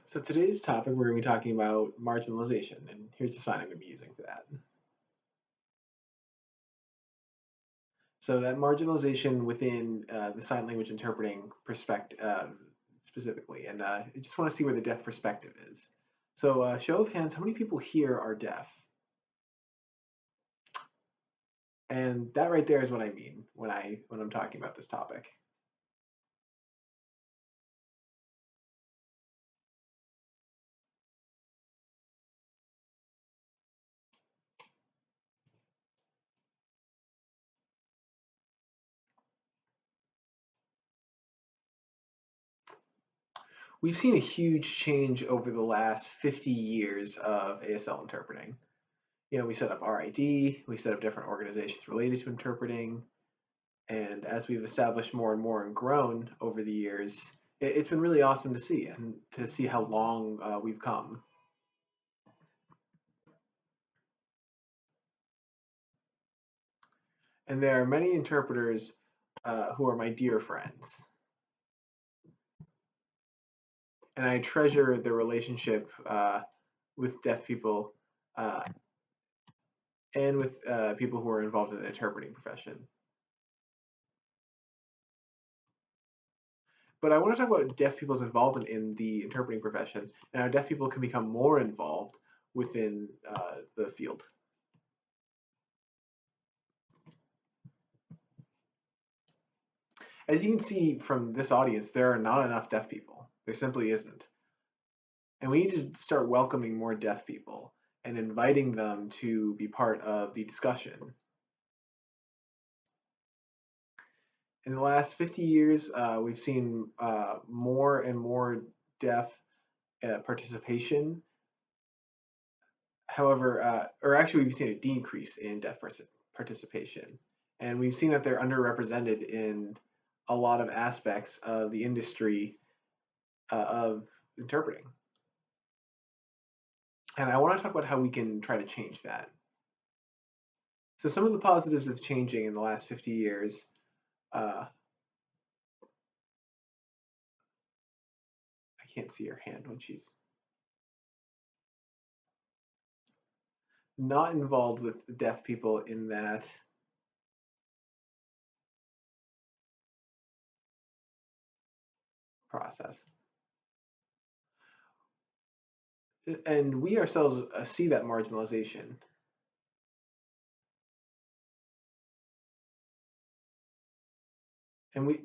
So today's topic, we're going to be talking about marginalization, and here's the sign I'm going to be using for that. So that marginalization within the sign language interpreting perspective specifically, and I just want to see where the deaf perspective is. So show of hands, how many people here are deaf? And that right there is what I mean when I'm talking about this topic. We've seen a huge change over the last 50 years of ASL interpreting. We set up RID, we set up different organizations related to interpreting, and as we've established more and more and grown over the years, it's been really awesome to see and to see how long we've come. And there are many interpreters who are my dear friends. And I treasure the relationship with deaf people and with people who are involved in the interpreting profession. But I want to talk about deaf people's involvement in the interpreting profession and how deaf people can become more involved within the field. As you can see from this audience, there are not enough deaf people. There simply isn't. And we need to start welcoming more deaf people and inviting them to be part of the discussion. In the last 50 years, we've seen more and more deaf participation. However, or actually, we've seen a decrease in deaf participation. And we've seen that they're underrepresented in a lot of aspects of the industry of interpreting. And I want to talk about how we can try to change that. So some of the positives of changing in the last 50 years, I can't see her hand when she's not involved with deaf people in that process. And we ourselves see that marginalization. And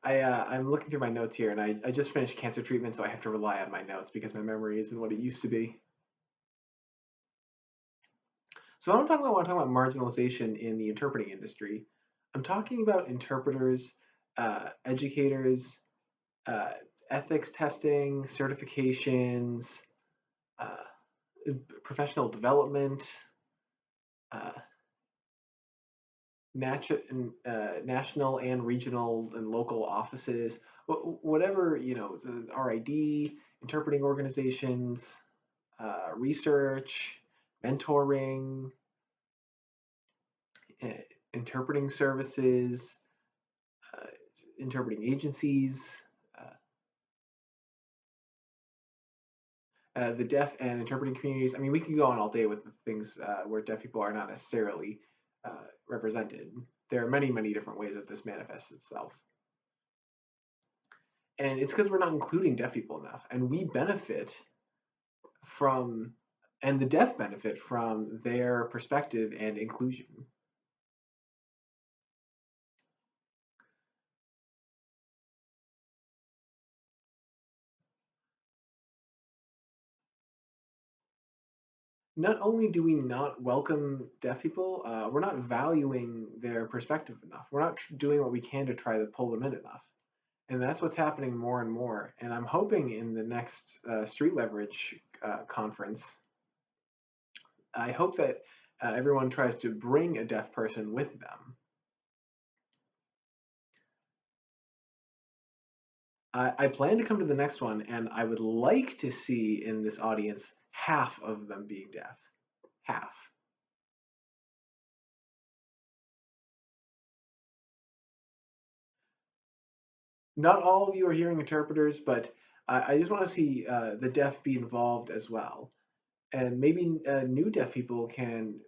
I'm looking through my notes here, and I just finished cancer treatment, so I have to rely on my notes because my memory isn't what it used to be. So when I'm talking about marginalization in the interpreting industry, I'm talking about interpreters, educators, ethics testing, certifications, uh, professional development, uh, national and regional and local offices, whatever, the RID, interpreting organizations, research, mentoring, uh, interpreting services, uh, interpreting agencies, the deaf and interpreting communities. I mean, we could go on all day with the things where deaf people are not necessarily represented. There are many, many different ways that this manifests itself. And it's because we're not including deaf people enough. And we benefit from, and the deaf benefit from their perspective and inclusion. Not only do we not welcome deaf people, we're not valuing their perspective enough. We're not doing what we can to try to pull them in enough. And that's what's happening more and more. And I'm hoping in the next Street Leverage conference, I hope that everyone tries to bring a deaf person with them. I plan to come to the next one, and I would like to see in this audience half of them being deaf. Half. not all of you are hearing interpreters, but I just want to see the deaf be involved as well, and maybe new deaf people can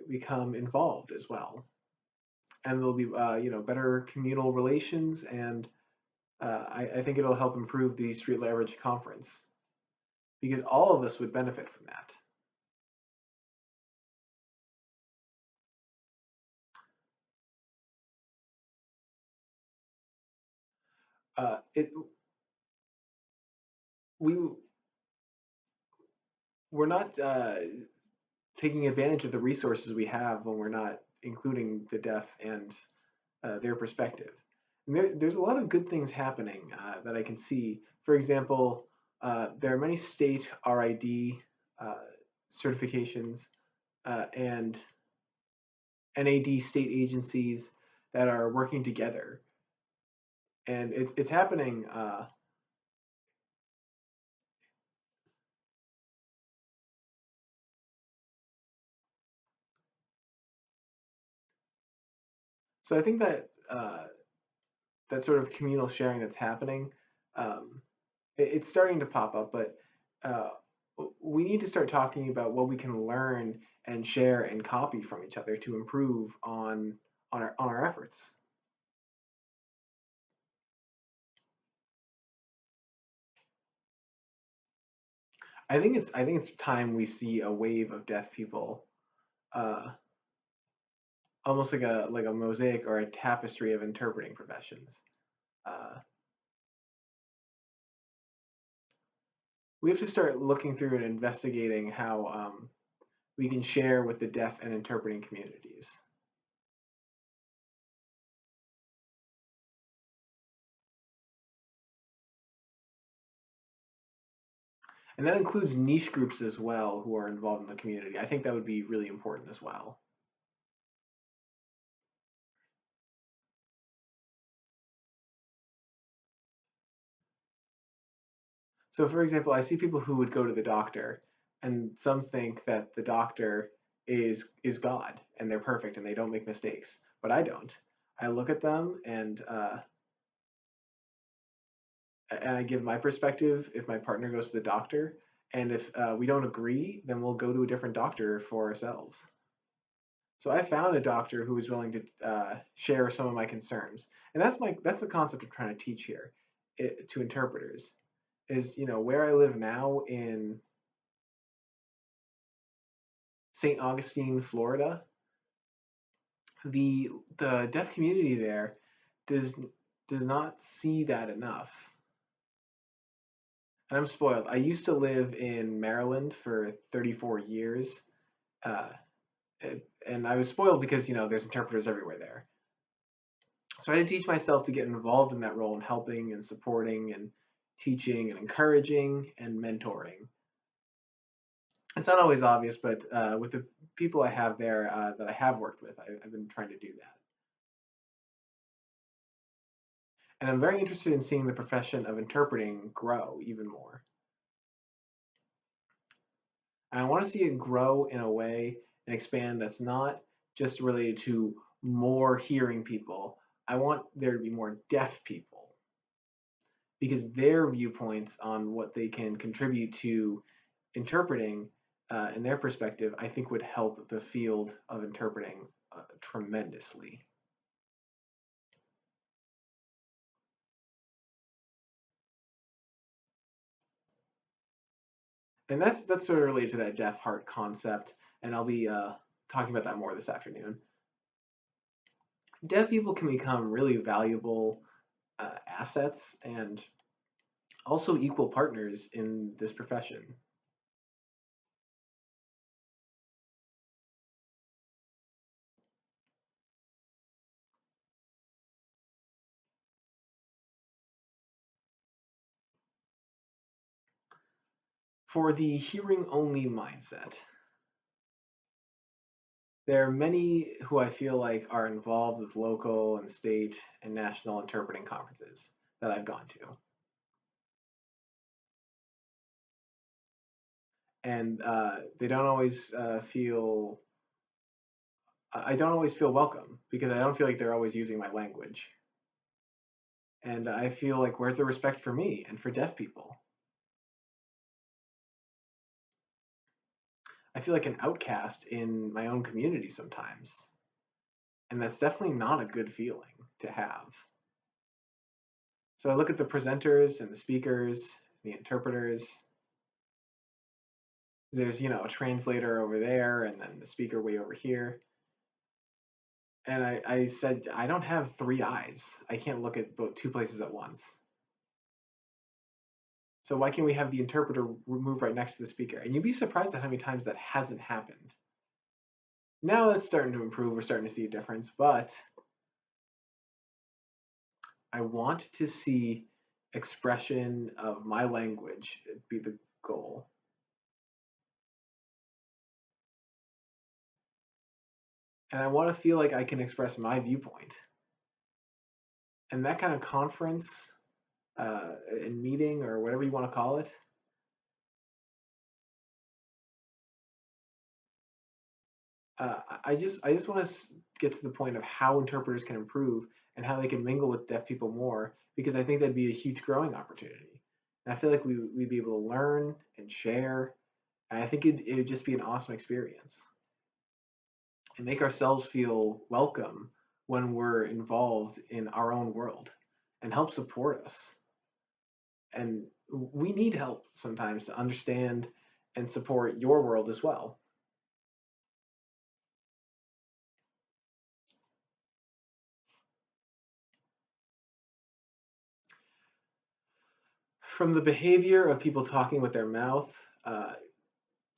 become involved as well, and there'll be better communal relations, and I think it'll help improve the street leverage conference because all of us would benefit from that. It we we're not taking advantage of the resources we have when we're not including the deaf and their perspective. And there's a lot of good things happening that I can see. For example, there are many state RID uh, certifications and NAD state agencies that are working together, and it's happening. So I think that that sort of communal sharing that's happening, um, it's starting to pop up, but uh, we need to start talking about what we can learn and share and copy from each other to improve on our efforts. I think it's time we see a wave of deaf people, uh, almost like a mosaic or a tapestry of interpreting professions. Uh, we have to start looking through and investigating how we can share with the deaf and interpreting communities. And that includes niche groups as well who are involved in the community. I think that would be really important as well. So, for example, I see people who would go to the doctor, and some think that the doctor is God and they're perfect and they don't make mistakes, but I don't. I look at them and I give my perspective if my partner goes to the doctor, and if we don't agree, then we'll go to a different doctor for ourselves. So I found a doctor who was willing to share some of my concerns, and that's the concept I'm trying to teach here to interpreters. Is where I live now in St. Augustine, Florida, the deaf community there does does not see that enough. And I'm spoiled. I used to live in Maryland for 34 years, uh, and I was spoiled because there's interpreters everywhere there. So I had to teach myself to get involved in that role and helping and supporting and teaching and encouraging and mentoring. It's not always obvious, but with the people I have there that I have worked with, I've been trying to do that. And I'm very interested in seeing the profession of interpreting grow even more. And I want to see it grow in a way and expand that's not just related to more hearing people. I want there to be more deaf people because their viewpoints on what they can contribute to interpreting and their perspective, I think would help the field of interpreting tremendously. And that's sort of related to that deaf heart concept, and I'll be talking about that more this afternoon. Deaf people can become really valuable assets and also equal partners in this profession. For the hearing only mindset, there are many who I feel like are involved with local and state and national interpreting conferences that I've gone to. And they don't always feel, I don't always feel welcome because I don't feel like they're always using my language. And I feel like, where's the respect for me and for deaf people? I feel like an outcast in my own community sometimes. And that's definitely not a good feeling to have. So I look at the presenters and the speakers, the interpreters. There's, a translator over there and then the speaker way over here. And I said, I don't have three eyes. I can't look at both two places at once. So why can't we have the interpreter move right next to the speaker? And you'd be surprised at how many times that hasn't happened. Now it's starting to improve. We're starting to see a difference, but I want to see expression of my language be the goal. And I want to feel like I can express my viewpoint. And that kind of conference and meeting, or whatever you want to call it, I just want to get to the point of how interpreters can improve and how they can mingle with deaf people more, because I think that'd be a huge growing opportunity. And I feel like we'd be able to learn and share, and I think it would just be an awesome experience and make ourselves feel welcome when we're involved in our own world and help support us. And we need help sometimes to understand and support your world as well. From the behavior of people talking with their mouth,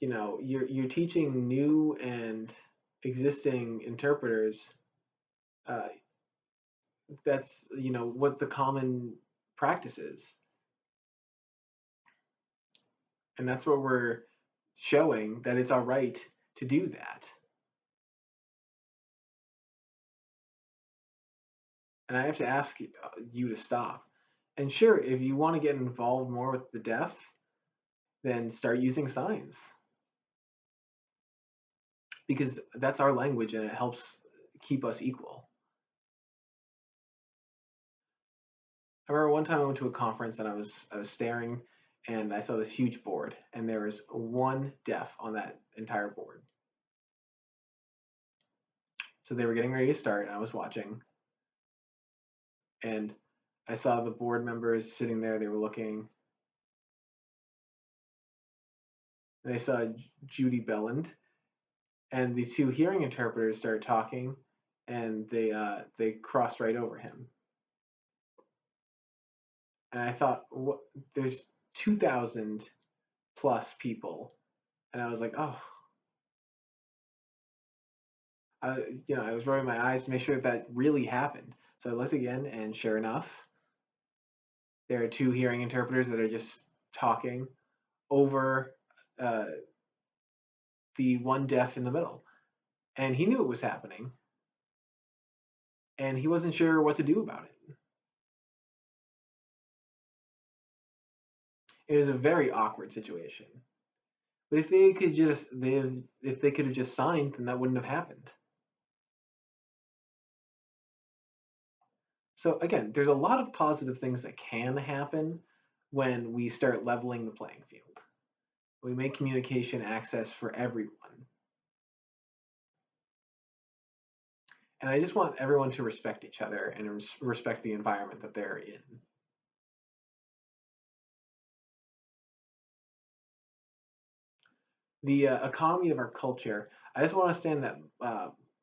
you're teaching new and existing interpreters, uh, that's what the common practice is, and that's what we're showing, that it's all right to do that. And I have to ask you to stop. And sure, if you want to get involved more with the deaf, then start using signs, because that's our language and it helps keep us equal. I remember one time I went to a conference and I was staring, and I saw this huge board and there was one deaf on that entire board. So they were getting ready to start and I was watching, and I saw the board members sitting there. They were looking. And they saw Judy Belland, and the two hearing interpreters started talking, and they crossed right over him. And I thought, what? There's 2,000 plus people, and I was like, oh, I was rubbing my eyes to make sure that really happened. So I looked again, and sure enough, there are two hearing interpreters that are just talking over uh, the one deaf in the middle. And he knew it was happening, and he wasn't sure what to do about it. It was a very awkward situation. But if they could have just signed, then that wouldn't have happened. So again, there's a lot of positive things that can happen when we start leveling the playing field. We make communication access for everyone. And I just want everyone to respect each other and respect the environment that they're in. The economy of our culture. I just want to stand that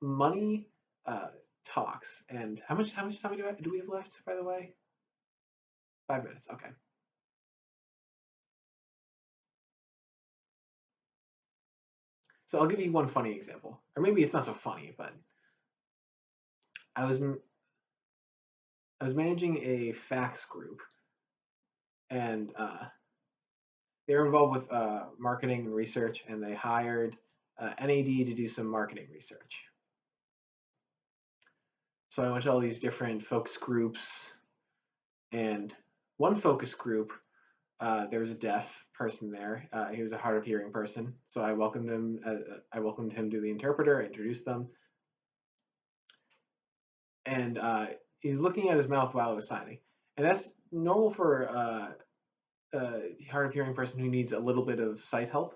money uh, talks. And how much time do we have left? By the way, 5 minutes. Okay. So I'll give you one funny example, or maybe it's not so funny, but I was I was managing a fax group, and they were involved with marketing and research, and they hired NAD to do some marketing research. So I went to all these different focus groups, and one focus group, there was a deaf person there. He was a hard of hearing person, so I welcomed him. I welcomed him to the interpreter. I introduced them, and he was looking at his mouth while I was signing. and that's normal for a hard of hearing person who needs a little bit of sight help.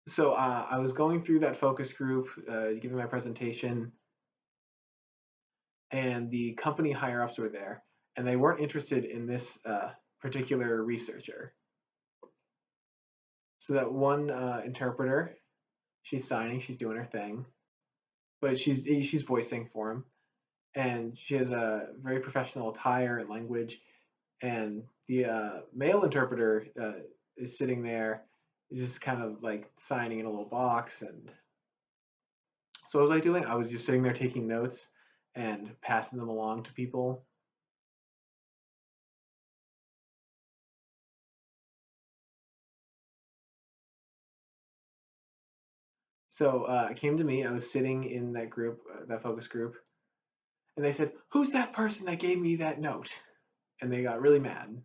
So I was going through that focus group, giving my presentation, and the company higher ups were there, and they weren't interested in this particular researcher. So that one interpreter, she's signing, she's doing her thing, but she's voicing for him, and she has a very professional attire and language. And the male interpreter is sitting there, is just kind of like signing in a little box. And so what was I doing? I was just sitting there taking notes and passing them along to people. So it came to me. I was sitting in that group, that focus group, and they said, "Who's that person that gave me that note?" And they got really mad.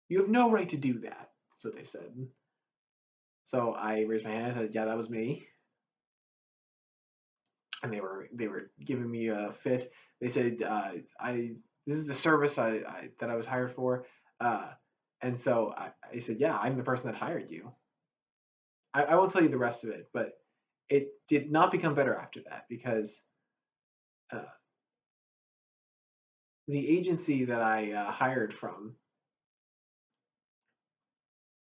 "You have no right to do that." That's what they said. So I raised my hand. I said, "Yeah, that was me." And they were giving me a fit. They said, "I this is the service that I was hired for," uh, and so I said, "Yeah, I'm the person that hired you." I won't tell you the rest of it, but it did not become better after that because uh, the agency that I hired from,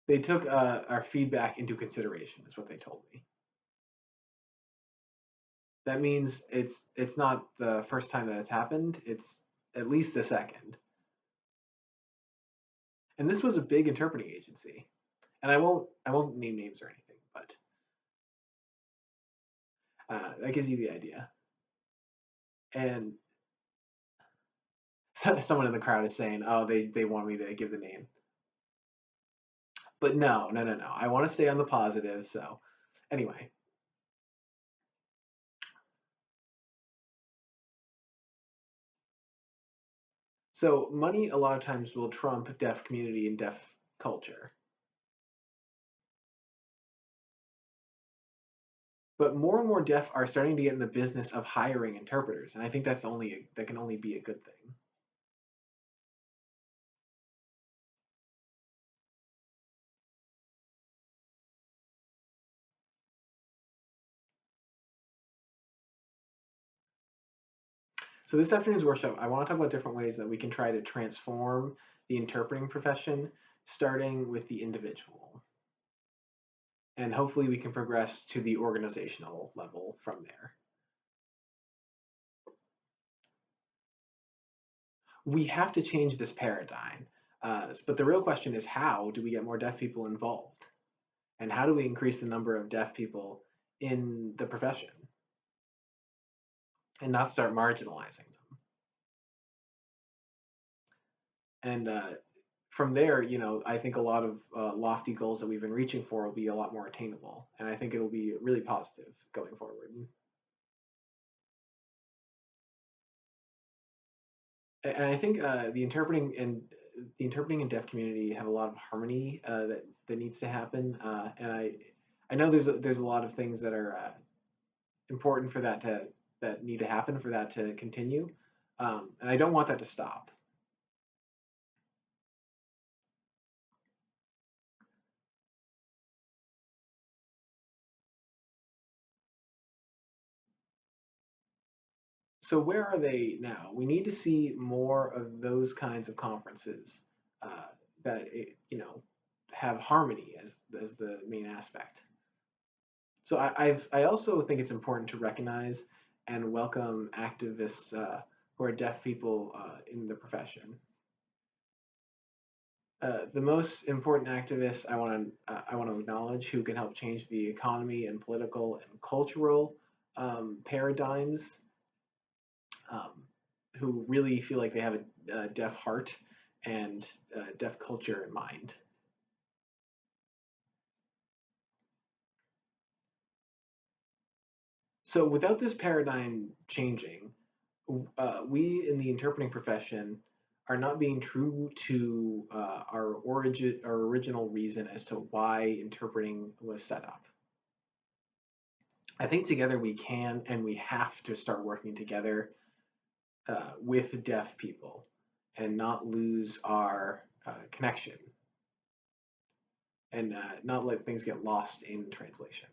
they took our feedback into consideration. Is what they told me. That means it's not the first time that it's happened. It's at least the second. And this was a big interpreting agency. And I won't name names or anything, but that gives you the idea. And someone in the crowd is saying, "Oh, they want me to give the name," but no, no, no, no. I want to stay on the positive. So anyway, so money a lot of times will trump deaf community and deaf culture, but more and more deaf are starting to get in the business of hiring interpreters, and I think that can only be a good thing. So this afternoon's workshop, I want to talk about different ways that we can try to transform the interpreting profession, starting with the individual. And hopefully we can progress to the organizational level from there. We have to change this paradigm. But the real question is, how do we get more deaf people involved? And how do we increase the number of deaf people in the profession and not start marginalizing them? And from there, I think a lot of lofty goals that we've been reaching for will be a lot more attainable. And I think it'll be really positive going forward. And I think the interpreting and deaf community have a lot of harmony that needs to happen. And I know there's a lot of things that are important for that need to happen for that to continue. And I don't want that to stop. So where are they now? We need to see more of those kinds of conferences that have harmony as the main aspect. So I also think it's important to recognize and welcome activists who are deaf people in the profession. The most important activists I want to acknowledge who can help change the economy and political and cultural paradigms, um, who really feel like they have a deaf heart and deaf culture in mind. So without this paradigm changing, we in the interpreting profession are not being true to our original reason as to why interpreting was set up. I think together we can and we have to start working together with deaf people and not lose our connection and not let things get lost in translation.